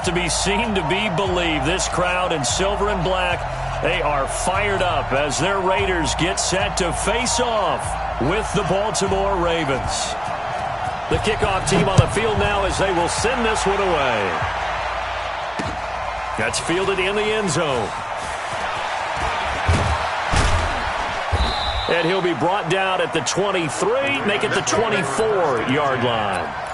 to be seen to be believed. This crowd in silver and black, they are fired up as their Raiders get set to face off with the Baltimore Ravens. The kickoff team on the field now as they will send this one away. That's fielded in the end zone. And he'll be brought down at the 23, make it the 24-yard line.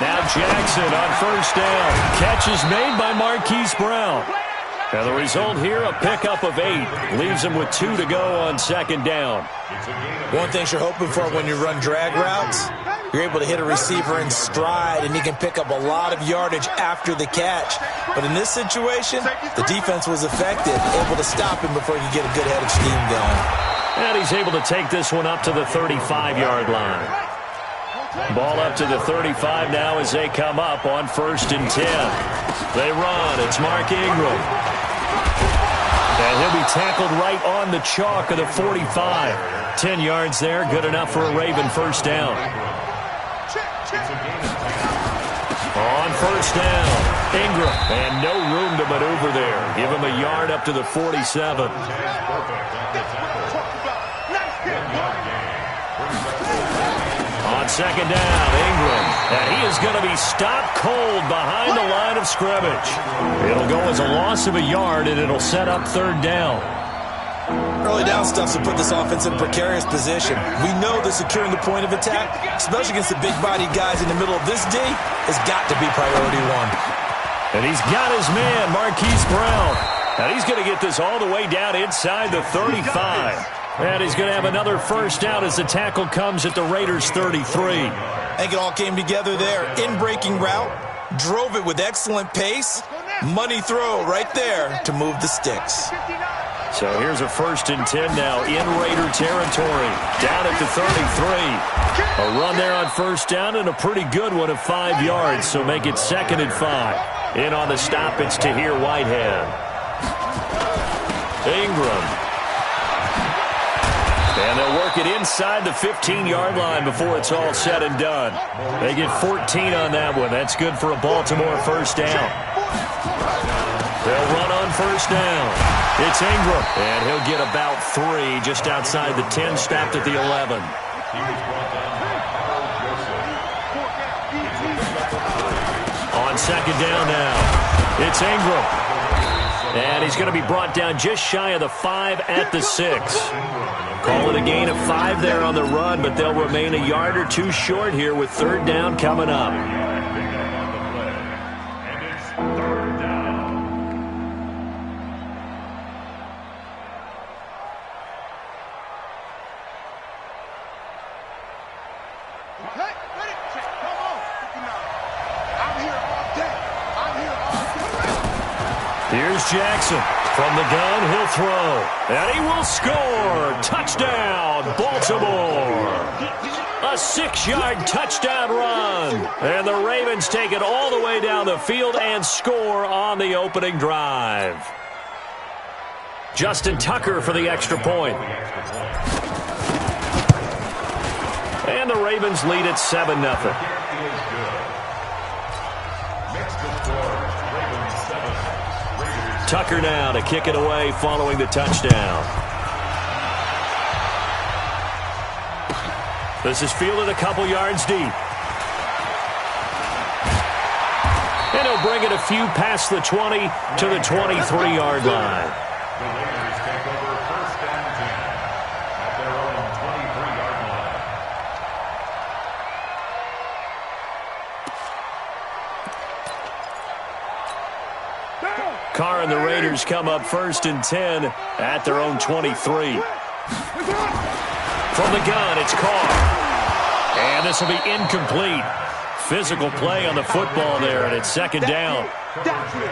Now Jackson on first down. Catch is made by Marquise Brown. And the result here, a pickup of 8. Leaves him with 2 to go on second down. One thing you're hoping for when you run drag routes, you're able to hit a receiver in stride, and he can pick up a lot of yardage after the catch. But in this situation, the defense was effective, able to stop him before he could get a good head of steam going. And he's able to take this one up to the 35-yard line. Ball up to the 35 now as they come up on 1st and 10. They run. It's Mark Ingram. And he'll be tackled right on the chalk of the 45. 10 yards there. Good enough for a Raven first down. On first down, Ingram. And no room to maneuver there. Give him a yard up to the 47. On second down, Ingram. And he is going to be stopped cold behind the line of scrimmage. It'll go as a loss of a yard, and it'll set up 3rd down. Early down stuff to put this offense in a precarious position. We know that securing the point of attack, especially against the big-bodied guys in the middle of this D, has got to be priority 1. And he's got his man, Marquise Brown. And he's going to get this all the way down inside the 35. And he's going to have another first down as the tackle comes at the Raiders' 33. I think it all came together there. In-breaking route, drove it with excellent pace. Money throw right there to move the sticks. So here's a 1st and 10 now in Raider territory. Down at the 33. A run there on first down and a pretty good one of 5 yards. So make it 2nd and 5. In on the stop, it's Tahir Whitehead. Ingram. And they'll work it inside the 15-yard line before it's all said and done. They get 14 on that one. That's good for a Baltimore first down. They'll run on first down. It's Ingram. And he'll get about 3 just outside the 10, stopped at the 11. On second down now, it's Ingram. And he's going to be brought down just shy of the 5 at the 6. Call it a gain of 5 there on the run, but they'll remain a yard or 2 short here with 3rd down coming up. Here's Jackson. From the gun, he'll throw. And he will score. Touchdown, Baltimore. A 6-yard touchdown run. And the Ravens take it all the way down the field and score on the opening drive. Justin Tucker for the extra point. And the Ravens lead at 7-0. Tucker now to kick it away following the touchdown. This is fielded a couple yards deep. And he'll bring it a few past the 20 to the 23-yard line. Carr and the Raiders come up 1st and 10 at their own 23. From the gun, it's Carr. And this will be incomplete. Physical play on the football there, and it's second down.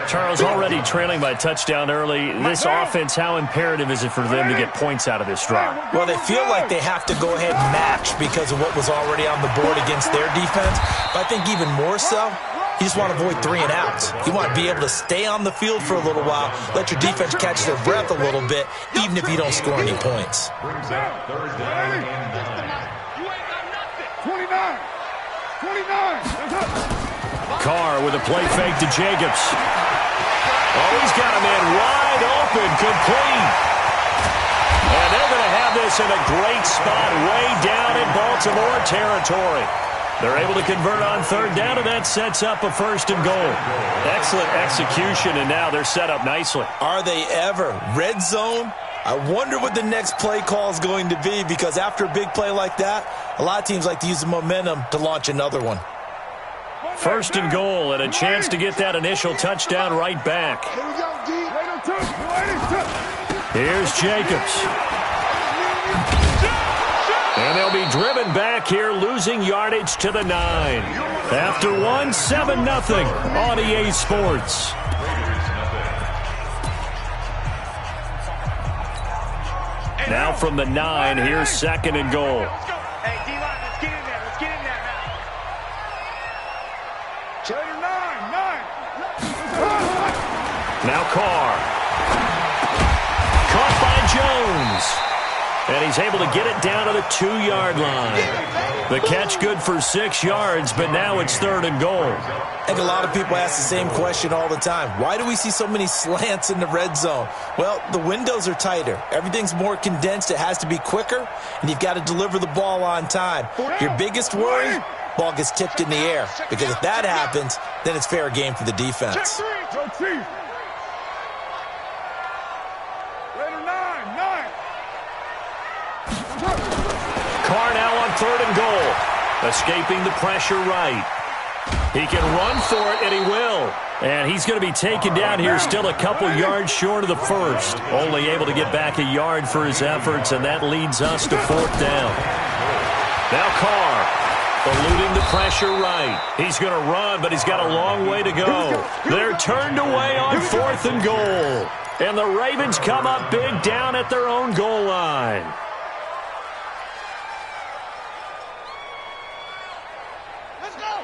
Charles, already trailing by a touchdown early. This offense, how imperative is it for them to get points out of this drive? Well, they feel like they have to go ahead and match because of what was already on the board against their defense. But I think even more so, you just want to avoid 3 and outs. You want to be able to stay on the field for a little while, let your defense catch their breath a little bit, even if you don't score any points. 29. Carr with a play fake to Jacobs. Oh, he's got a man wide open, complete. And they're going to have this in a great spot way down in Baltimore territory. They're able to convert on third down, and that sets up a first and goal. Excellent execution, and now they're set up nicely. Are they ever? Red zone? I wonder what the next play call is going to be, because after a big play like that, a lot of teams like to use the momentum to launch another one. First and goal, and a chance to get that initial touchdown right back. Here's Jacobs. And they'll be driven back here, losing yardage to the 9. After one, 7-0 on EA Sports. Now from the 9, here's second and goal. Hey, D-line, let's get in there. Let's get in there now. Now Carr. Caught by Jones. And he's able to get it down to the 2-yard line. The catch good for 6 yards, but now it's third and goal. I think a lot of people ask the same question all the time. Why do we see so many slants in the red zone? Well, the windows are tighter. Everything's more condensed. It has to be quicker, and you've got to deliver the ball on time. Your biggest worry, ball gets tipped in the air. Because if that happens, then it's fair game for the defense. Carr now on third and goal. Escaping the pressure right. He can run for it, and he will. And he's going to be taken down here, still a couple yards short of the first. Only able to get back a yard for his efforts, and that leads us to fourth down. Now Carr, eluding the pressure right. He's going to run, but he's got a long way to go. They're turned away on fourth and goal. And the Ravens come up big down at their own goal line.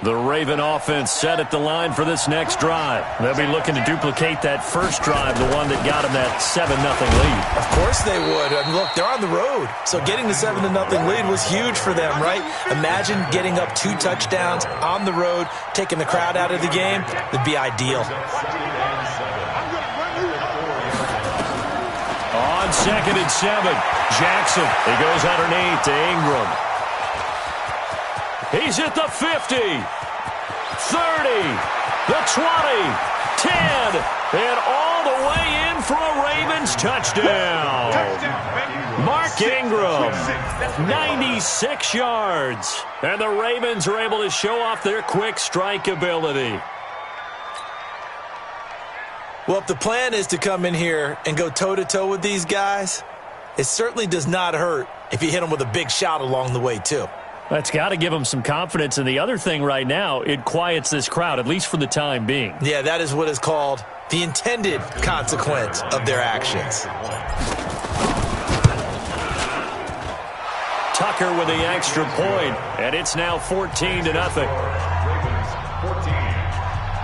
The Raven offense set at the line for this next drive. They'll be looking to duplicate that first drive, the one that got them that 7-0 lead. Of course they would. I mean, look, they're on the road. So getting the 7-0 lead was huge for them, right? Imagine getting up 2 touchdowns on the road, taking the crowd out of the game. It'd be ideal. On second and 7, Jackson. He goes underneath to Ingram. He's at the 50, 30, the 20, 10, and all the way in for a Ravens touchdown. Mark Ingram, 96 yards. And the Ravens are able to show off their quick strike ability. Well, if the plan is to come in here and go toe-to-toe with these guys, it certainly does not hurt if you hit them with a big shot along the way, too. That's got to give them some confidence. And the other thing right now, it quiets this crowd, at least for the time being. Yeah, that is what is called the intended consequence of their actions. Tucker with the extra point, and it's now 14-0. Ravens 14,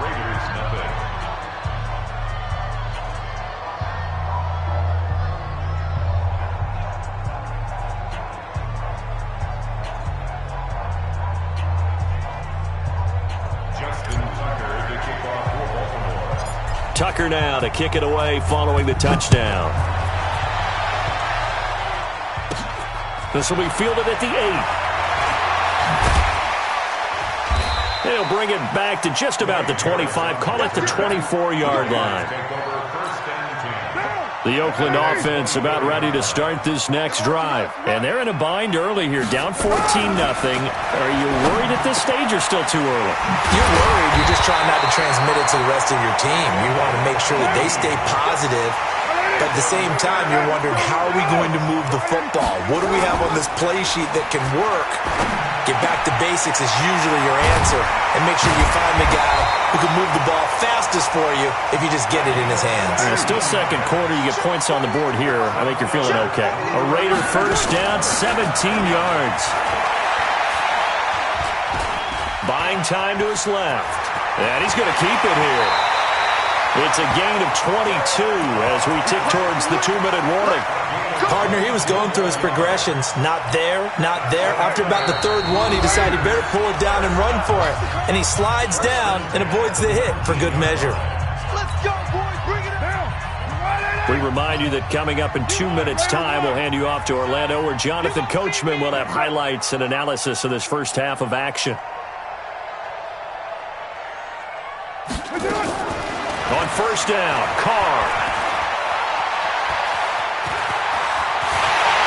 Raiders nothing. Tucker now to kick it away following the touchdown. This will be fielded at the 8. They'll bring it back to just about the 25, call it the 24-yard line. The Oakland offense about ready to start this next drive. And they're in a bind early here, down 14-0. Are you worried at this stage or still too early? You're worried. You're just trying not to transmit it to the rest of your team. You want to make sure that they stay positive But at the same time, you're wondering, how are we going to move the football? What do we have on this play sheet that can work? Get back to basics is usually your answer. And make sure you find the guy who can move the ball fastest for you if you just get it in his hands. Still second quarter. You get points on the board here. I think you're feeling okay. A Raider first down, 17 yards. Buying time to his left. And he's going to keep it here. It's a gain of 22 as we tick towards the 2-minute warning. Partner, he was going through his progressions. Not there, not there. After about the third one, he decided he better pull it down and run for it. And he slides down and avoids the hit for good measure. Let's go, boys. Bring it down. We remind you that coming up in 2 minutes' time, we'll hand you off to Orlando, where Jonathan Coachman will have highlights and analysis of this first half of action. On first down, Carr.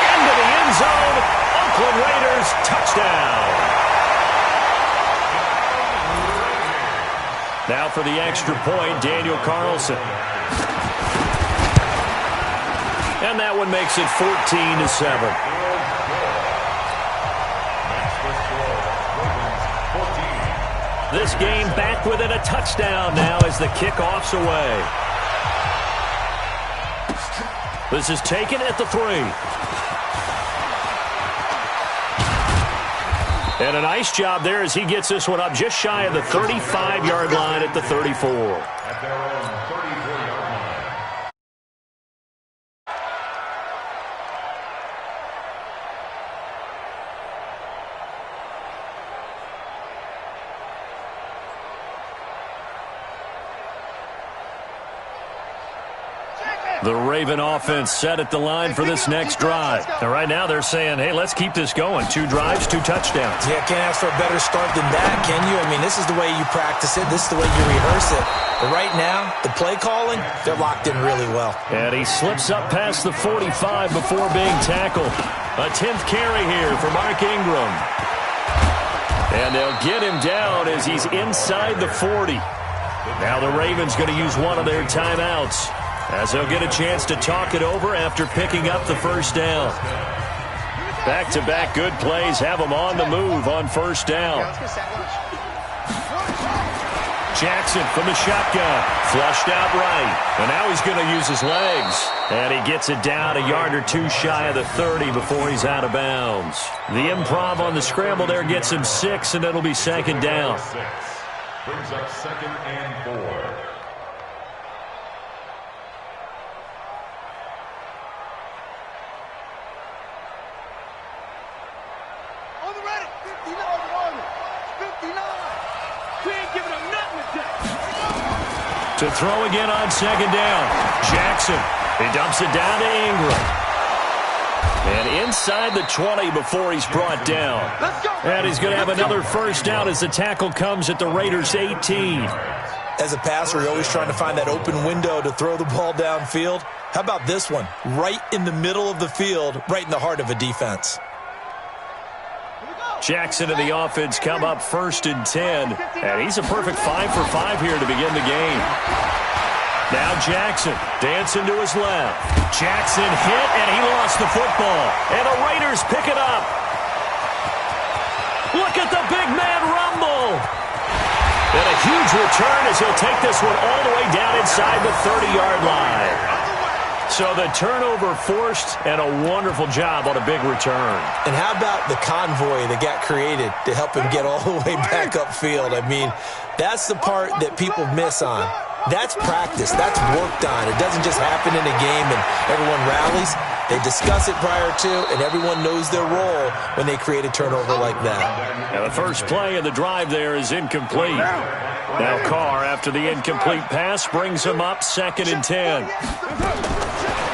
Into the end zone. Oakland Raiders, touchdown. Now for the extra point, Daniel Carlson. And that one makes it 14-7. This game back within a touchdown now as the kickoff's away. This is taken at the 3. And a nice job there as he gets this one up just shy of the 35-yard line at the 34. At their own 34-yard line. The Raven offense set at the line for this next drive. And right now they're saying, hey, let's keep this going. 2 drives, 2 touchdowns. Yeah, can't ask for a better start than that, can you? I mean, this is the way you practice it. This is the way you rehearse it. But right now, the play calling, they're locked in really well. And he slips up past the 45 before being tackled. A 10th carry here for Mark Ingram. And they'll get him down as he's inside the 40. Now the Ravens going to use one of their timeouts, as they'll get a chance to talk it over after picking up the first down. Back-to-back good plays have them on the move on first down. Jackson from the shotgun, flushed out right. And now he's going to use his legs. And he gets it down a yard or 2 shy of the 30 before he's out of bounds. The improv on the scramble there gets him 6, and it'll be second down. Brings up 2nd and 4. To throw again on second down. Jackson. He dumps it down to Ingram. And inside the 20 before he's brought down. And he's going to have another first down as the tackle comes at the Raiders' 18. As a passer, you're always trying to find that open window to throw the ball downfield. How about this one? Right in the middle of the field, right in the heart of a defense. Jackson and the offense come up 1st and 10. And he's a perfect 5 for 5 here to begin the game. Now Jackson dancing to his left. Jackson hit, and he lost the football. And the Raiders pick it up. Look at the big man rumble. And a huge return as he'll take this one all the way down inside the 30-yard line. So the turnover forced, and a wonderful job on a big return. And how about the convoy that got created to help him get all the way back upfield? I mean, that's the part that people miss on. That's practice. That's worked on. It doesn't just happen in a game and everyone rallies. They discuss it prior to, and everyone knows their role when they create a turnover like that. And the first play of the drive there is incomplete. Now Carr, after the incomplete pass, brings him up 2nd and 10.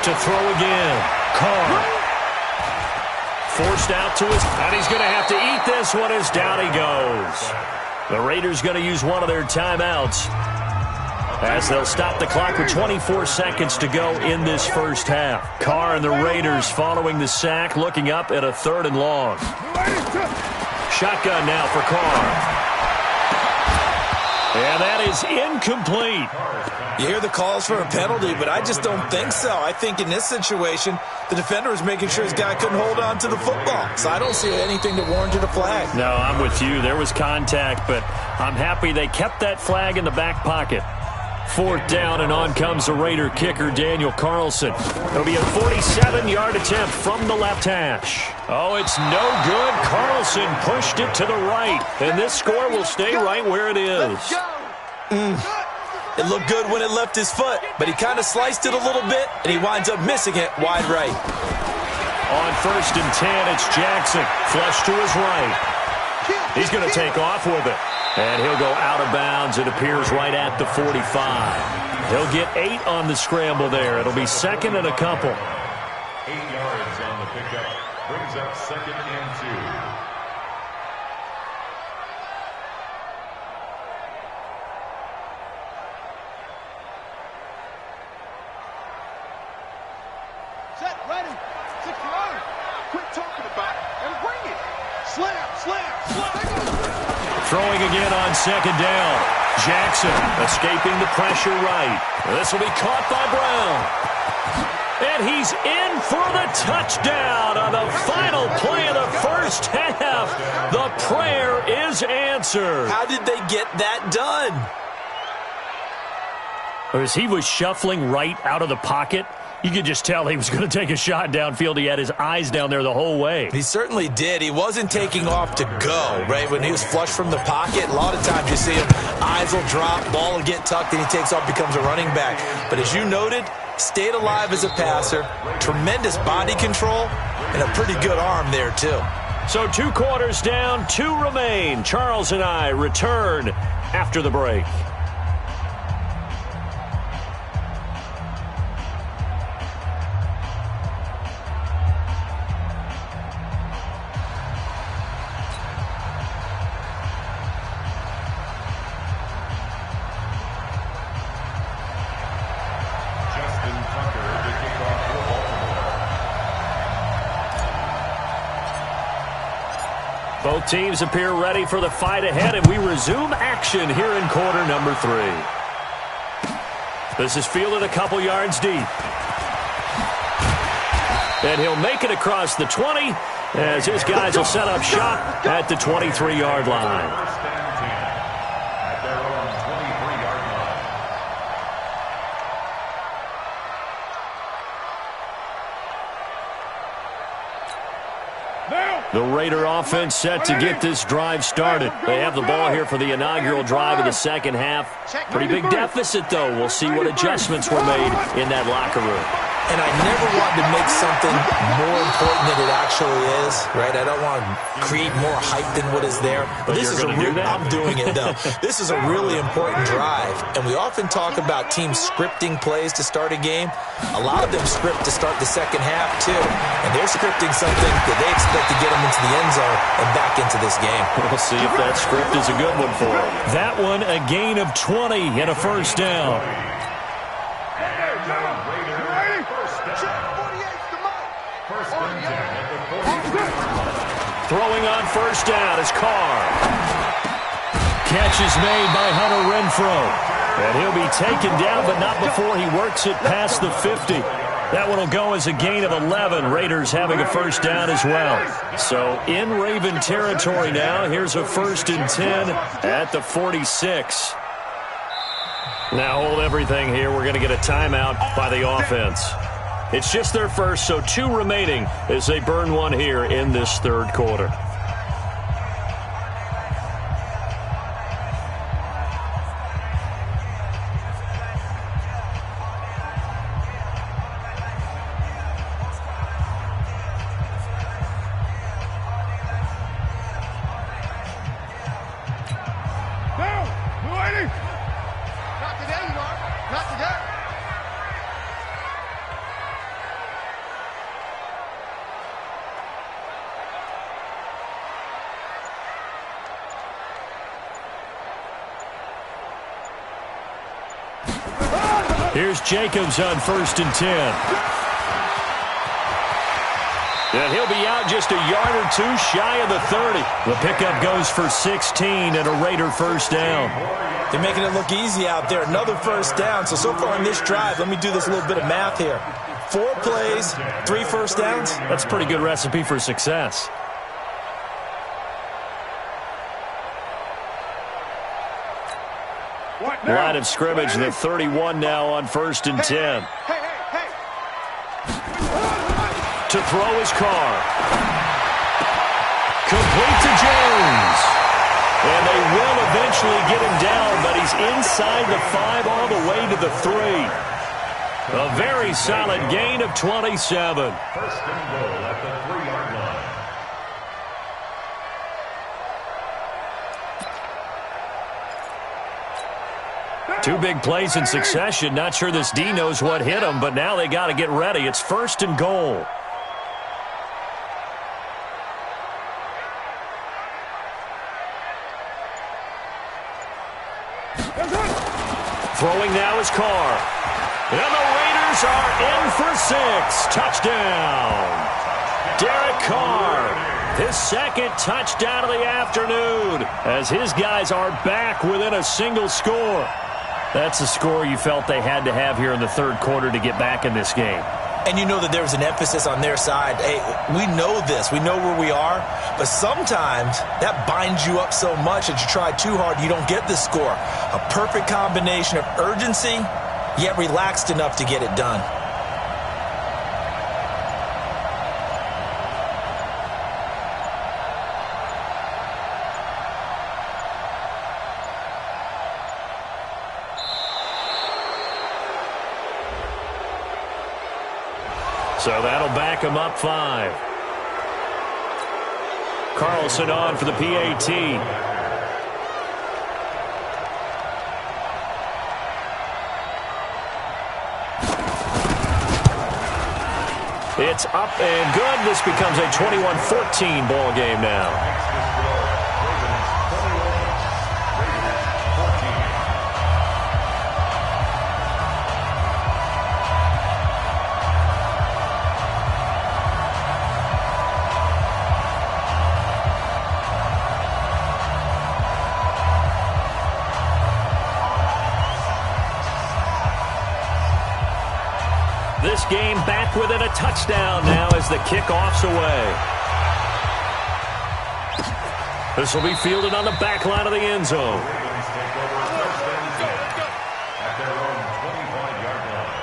To throw again. Carr. Forced out to his, and he's going to have to eat this one as down he goes. The Raiders going to use one of their timeouts as they'll stop the clock with 24 seconds to go in this first half. Carr and the Raiders following the sack, looking up at a 3rd and long. Shotgun now for Carr. And that is incomplete. You hear the calls for a penalty, but I just don't think so. I think in this situation, the defender was making sure his guy couldn't hold on to the football. So I don't see anything that warranted a flag. No, I'm with you. There was contact, but I'm happy they kept that flag in the back pocket. 4th down, and on comes the Raider kicker, Daniel Carlson. It'll be a 47-yard attempt from the left hash. Oh, it's no good. Carlson pushed it to the right, and this score will stay right where it is. It looked good when it left his foot, but he kind of sliced it a little bit, and he winds up missing it wide right. On 1st and 10, it's Jackson. Flush to his right. He's going to take off with it. And he'll go out of bounds. It appears right at the 45. He'll get 8 on the scramble there. It'll be 2nd and a couple. 8 yards on the pickup. Brings up 2nd and 2. Set, ready. 6-yard. Quit talking about it and bring it. Slam, slam, slam. Throwing again on 2nd down. Jackson escaping the pressure right. This will be caught by Brown. And he's in for the touchdown on the final play of the first half. The prayer is answered. How did they get that done? As he was shuffling right out of the pocket, you could just tell he was going to take a shot downfield. He had his eyes down there the whole way. He certainly did. He wasn't taking off to go, right? When he was flushed from the pocket, a lot of times you see him, eyes will drop, ball will get tucked, and he takes off, becomes a running back. But as you noted, stayed alive as a passer, tremendous body control, and a pretty good arm there, too. So 2 quarters down, 2 remain. Charles and I return after the break. Both teams appear ready for the fight ahead, and we resume action here in quarter number 3. This is fielded a couple yards deep. And he'll make it across the 20 as his guys will set up shop at the 23-yard line. The Raider offense set to get this drive started. They have the ball here for the inaugural drive of the second half. Pretty big deficit, though. We'll see what adjustments were made in that locker room. And I never want to make something more important than it actually is, right? I don't want to create more hype than what is there. But this is I'm doing it, though. This is a really important drive. And we often talk about teams scripting plays to start a game. A lot of them script to start the second half, too. And they're scripting something that they expect to get them into the end zone and back into this game. We'll see if that script is a good one for them. That one, a gain of 20 and a first down. Throwing on first down is Carr. Catch is made by Hunter Renfrow. And he'll be taken down, but not before he works it past the 50. That one will go as a gain of 11. Raiders having a first down as well. So in Raven territory now. Here's a 1st and 10 at the 46. Now hold everything here. We're going to get a timeout by the offense. It's just their first, so 2 remaining as they burn one here in this third quarter. Here's Jacobs on 1st and 10. And he'll be out just a yard or two shy of the 30. The pickup goes for 16 and a Raider first down. They're making it look easy out there. Another first down. So far in this drive, let me do this little bit of math here. 4 plays, 3 first downs. That's a pretty good recipe for success. Line of scrimmage, the 31 now on 1st and 10. To throw his car. Complete to Jones. And they will eventually get him down, but he's inside the 5 all the way to the 3. A very solid gain of 27. First and goal at the 3-yard line. Two big plays in succession. Not sure this D knows what hit him, but now they got to get ready. It's 1st and goal. Throwing now is Carr. And the Raiders are in for 6. Touchdown. Derek Carr. His 2nd touchdown of the afternoon as his guys are back within a single score. That's a score you felt they had to have here in the 3rd quarter to get back in this game. And you know that there was an emphasis on their side. Hey, we know this. We know where we are. But sometimes that binds you up so much that you try too hard, you don't get the score. A perfect combination of urgency, yet relaxed enough to get it done. So that'll back him up 5. Carlson on for the PAT. It's up and good. This becomes a 21-14 ball game now. This game back within a touchdown now as the kickoff's away. This will be fielded on the back line of the end zone. At their own 25-yard line.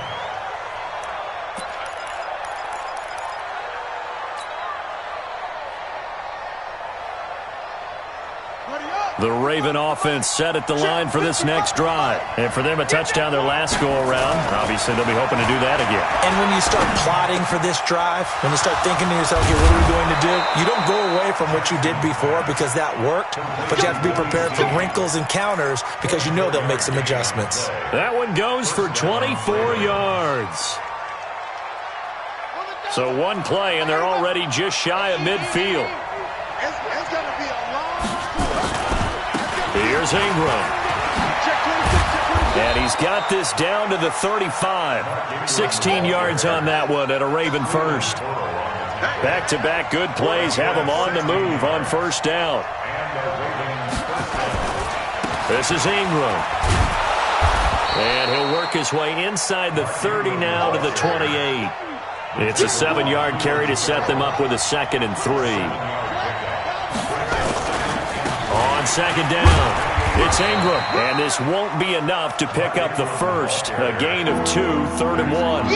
The Raven offense set at the line for this next drive. And for them, a touchdown their last go-around. Obviously, they'll be hoping to do that again. And when you start plotting for this drive, when you start thinking to yourself, okay, what are we going to do? You don't go away from what you did before because that worked, but you have to be prepared for wrinkles and counters because you know they'll make some adjustments. That one goes for 24 yards. So one play, and they're already just shy of midfield. It's going to be a long Here's Ingram. And he's got this down to the 35. 16 yards on that one at a Raven first. Back-to-back good plays have him on the move on 1st down. This is Ingram. And he'll work his way inside the 30 now to the 28. It's a 7-yard carry to set them up with a 2nd and 3. On 2nd down, it's Ingram, and this won't be enough to pick up the first. A gain of 2, 3rd and 1.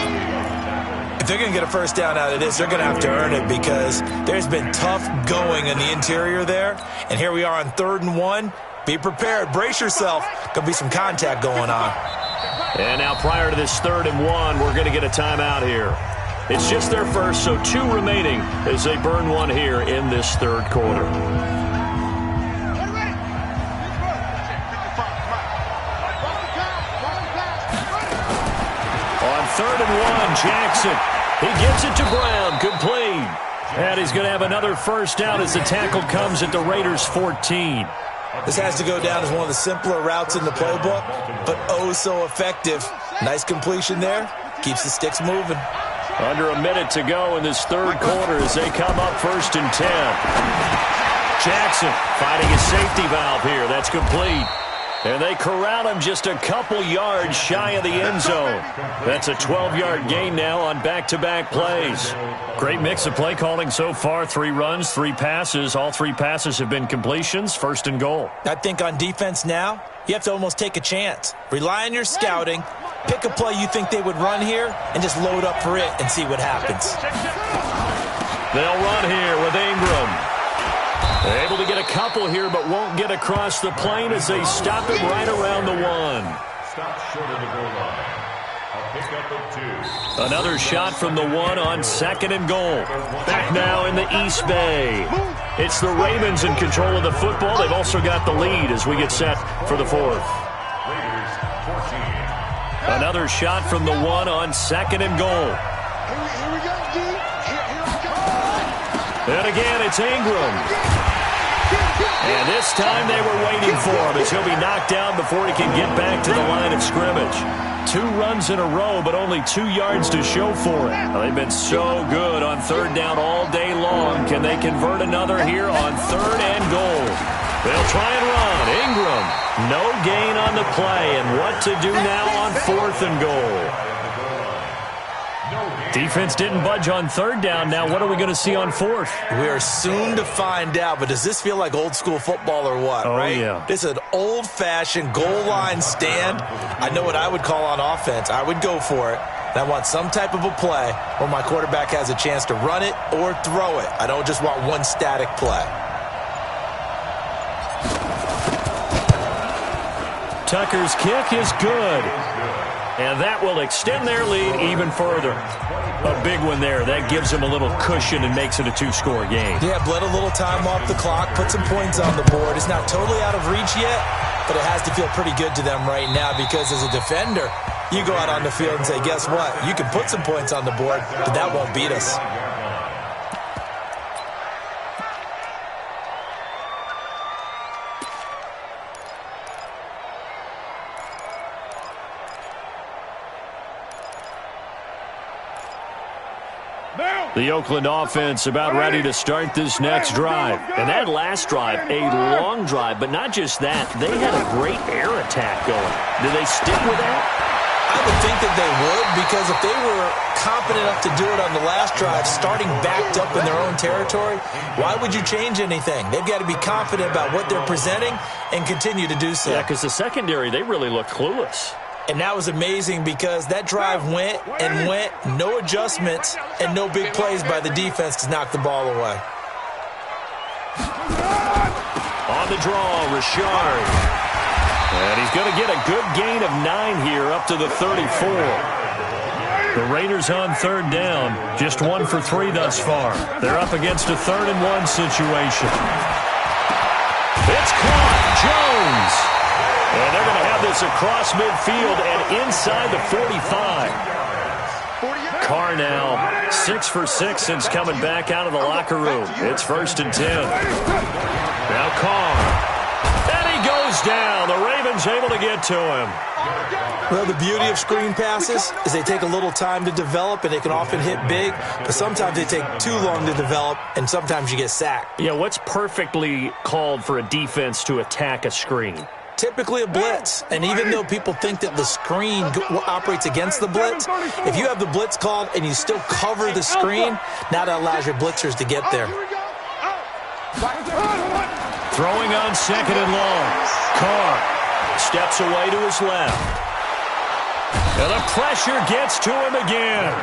If they're going to get a first down out of this, they're going to have to earn it because there's been tough going in the interior there. And here we are on 3rd and 1. Be prepared. Brace yourself. Going to be some contact going on. And now prior to this 3rd and 1, we're going to get a timeout here. It's just their first, so 2 remaining as they burn one here in this 3rd quarter. On 3rd and 1, Jackson. He gets it to Brown. Complete. And he's going to have another first down as the tackle comes at the Raiders' 14. This has to go down as one of the simpler routes in the playbook, but oh so effective. Nice completion there. Keeps the sticks moving. Under a minute to go in this third quarter as they come up 1st and 10. Jackson finding a safety valve here. That's complete. And they corral him just a couple yards shy of the end zone. That's a 12-yard gain now on back-to-back plays. Great mix of play calling so far. 3 runs, 3 passes. All 3 passes have been completions. 1st and goal. I think on defense now, you have to almost take a chance. Rely on your scouting. Pick a play you think they would run here and just load up for it and see what happens. They'll run here with Ingram. They're able to get a couple here, but won't get across the plane as they stop him right around the 1. Stop short of the goal line. A pickup of 2. Another shot from the 1 on 2nd and goal. Back now in the East Bay. It's the Ravens in control of the football. They've also got the lead as we get set for the 4th. Raiders 14. Another shot from the 1 on 2nd and goal. Here we go, D. Here we go. And again, it's Ingram. And this time they were waiting for him as he'll be knocked down before he can get back to the line of scrimmage. 2 runs in a row, but only 2 yards to show for it. Well, they've been so good on 3rd down all day long. Can they convert another here on 3rd and goal? They'll try and run. Ingram, no gain on the play. And what to do now on 4th and goal? Defense didn't budge on 3rd down. Now what are we going to see on 4th? We are soon to find out, but does this feel like old school football or what, right? Yeah. This is an old-fashioned goal line stand. I know what I would call on offense. I would go for it. And I want some type of a play where my quarterback has a chance to run it or throw it. I don't just want one static play. Tucker's kick is good. And that will extend their lead even further. A big one there. That gives them a little cushion and makes it a 2-score game. Yeah, bled a little time off the clock, put some points on the board. It's not totally out of reach yet, but it has to feel pretty good to them right now because as a defender, you go out on the field and say, guess what? You can put some points on the board, but that won't beat us. The Oakland offense about ready to start this next drive. And that last drive, a long drive, but not just that. They had a great air attack going. Do they stick with that? I would think that they would, because if they were competent enough to do it on the last drive, starting backed up in their own territory, why would you change anything? They've got to be confident about what they're presenting and continue to do so. Yeah, because the secondary, they really look clueless. And that was amazing because that drive went and went, no adjustments, and no big plays by the defense to knock the ball away. On the draw, Richard. And he's going to get a good gain of 9 here up to the 34. The Raiders on 3rd down, just 1 for 3 thus far. They're up against a 3rd and 1 situation. It's caught, Jones. And they're going to have this across midfield and inside the 45. Carr now 6 for 6 since coming back out of the locker room. It's 1st and 10. Now Carr. And he goes down. The Ravens able to get to him. Well, the beauty of screen passes is they take a little time to develop, and they can often hit big, but sometimes they take too long to develop, and sometimes you get sacked. Yeah, what's perfectly called for a defense to attack a screen? Typically a blitz, and even though people think that the screen operates against the blitz, if you have the blitz called and you still cover the screen, now that allows your blitzers to get there. Throwing on 2nd and long. Carr steps away to his left. And the pressure gets to him again.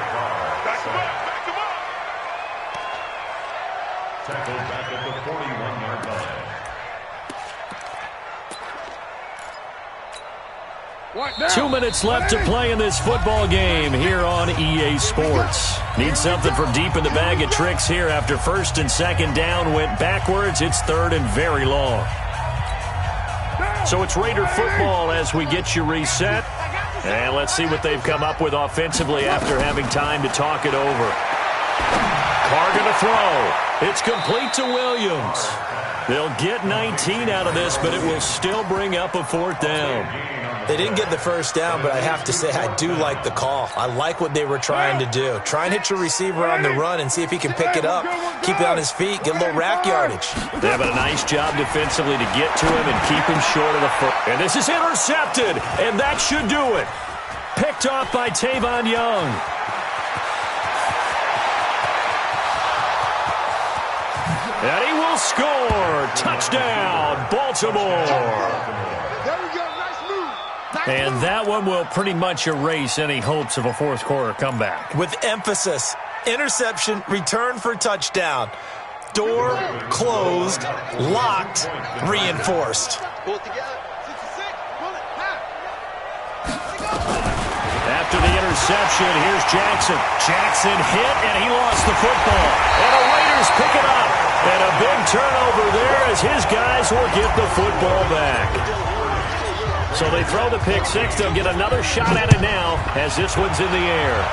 Tackled back at the 41-yard line. 2 minutes left to play in this football game here on EA Sports. Need something from deep in the bag of tricks here after 1st and 2nd down went backwards. It's 3rd and very long. So it's Raider football as we get you reset. And let's see what they've come up with offensively after having time to talk it over. Carr going to throw. It's complete to Williams. They'll get 19 out of this, but it will still bring up a 4th down. They didn't get the first down, but I have to say I do like the call. I like what they were trying to do. Try and hit your receiver on the run and see if he can pick it up. Keep it on his feet, get a little rack yardage. They have a nice job defensively to get to him and keep him short of the foot. And this is intercepted, and that should do it. Picked off by Tavon Young. And he will score. Touchdown, Baltimore. There we go. Nice move. And that one will pretty much erase any hopes of a 4th quarter comeback. With emphasis, interception, return for touchdown. Door closed, locked, reinforced. Pull it together. 66. Pull it. After the interception, here's Jackson. Jackson hit, and he lost the football. And the Raiders pick it up. And a big turnover there as his guys will get the football back. So they throw the pick 6. They'll get another shot at it now as this one's in the air.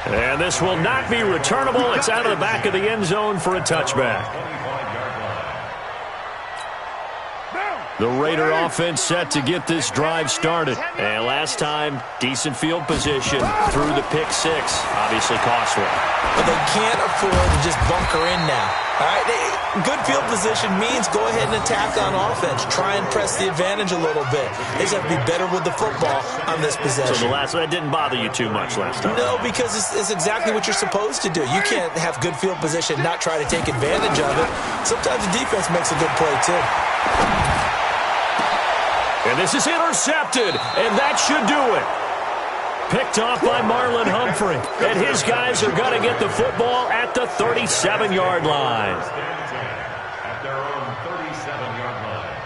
And this will not be returnable. It's out of the back of the end zone for a touchback. The Raider offense set to get this drive started. And last time, decent field position through the pick 6. Obviously costly. But they can't afford to just bunker in now. All right, good field position means go ahead and attack on offense. Try and press the advantage a little bit. They just have to be better with the football on this possession. So that didn't bother you too much last time? No, because it's exactly what you're supposed to do. You can't have good field position, not try to take advantage of it. Sometimes the defense makes a good play, too. And this is intercepted, and that should do it. Picked off by Marlon Humphrey. And his guys are going to get the football at the 37-yard line. At their own 37-yard line.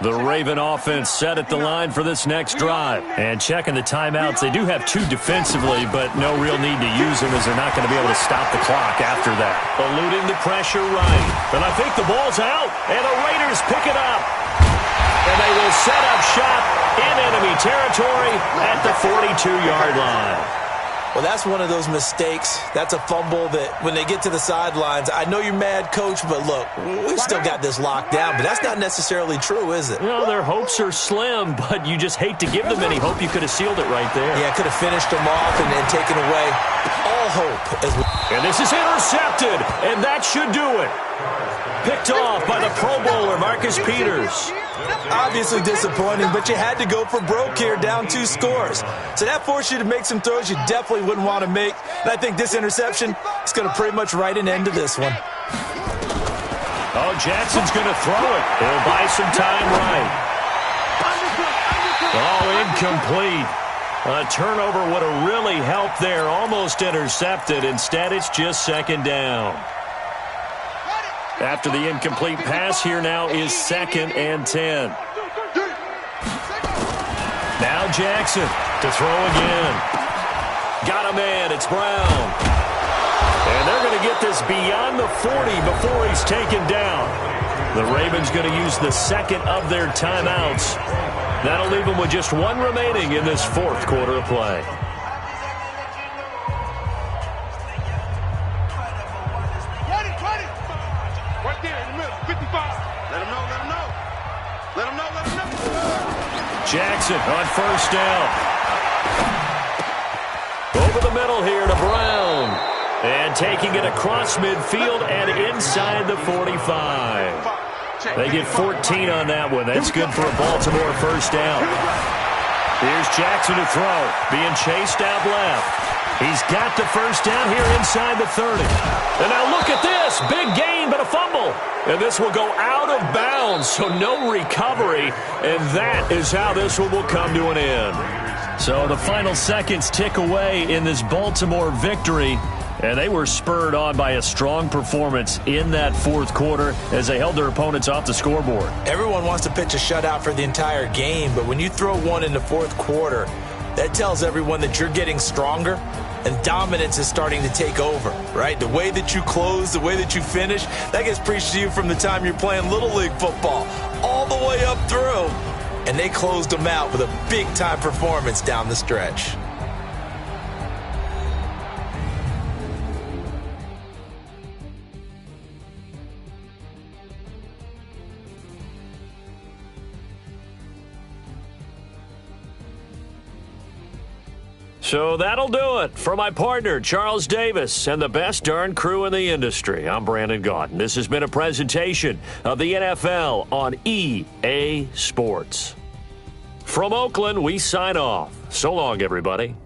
The Raven offense set at the line for this next drive. And checking the timeouts, they do have 2 defensively, but no real need to use them as they're not going to be able to stop the clock after that. Eluding the pressure right. And I think the ball's out, and the Raiders pick it up. And they will set up shop in enemy territory at the 42-yard line. Well, that's one of those mistakes. That's a fumble that when they get to the sidelines, I know you're mad, Coach, but look, we've still got this locked down. But that's not necessarily true, is it? Well, their hopes are slim, but you just hate to give them any hope. You could have sealed it right there. Yeah, could have finished them off and taken away all hope. And this is intercepted, and that should do it. Picked off by the Pro Bowler, Marcus Peters. Obviously disappointing, but you had to go for broke here, down 2 scores. So that forced you to make some throws you definitely wouldn't want to make. And I think this interception is going to pretty much write an end to this one. Oh, Jackson's going to throw it. He'll buy some time right. Oh, incomplete. A turnover would have really helped there. Almost intercepted. Instead, it's just 2nd down. After the incomplete pass, here now is 2nd and 10. Now Jackson to throw again. Got a man. It's Brown. And they're going to get this beyond the 40 before he's taken down. The Ravens going to use the 2nd of their timeouts. That'll leave them with just 1 remaining in this 4th quarter of play. Jackson on 1st down. Over the middle here to Brown. And taking it across midfield and inside the 45. They get 14 on that one. That's good for a Baltimore 1st down. Here's Jackson to throw. Being chased out left. He's got the 1st down here inside the 30. And now look at this. Big gain, but a fumble. And this will go out of bounds, so no recovery. And that is how this one will come to an end. So the final seconds tick away in this Baltimore victory. And they were spurred on by a strong performance in that 4th quarter as they held their opponents off the scoreboard. Everyone wants to pitch a shutout for the entire game, but when you throw one in the 4th quarter, that tells everyone that you're getting stronger and dominance is starting to take over, right? The way that you close, the way that you finish, that gets preached to you from the time you're playing Little League football all the way up through. And they closed them out with a big-time performance down the stretch. So that'll do it for my partner, Charles Davis, and the best darn crew in the industry. I'm Brandon Gaudin. This has been a presentation of the NFL on EA Sports. From Oakland, we sign off. So long, everybody.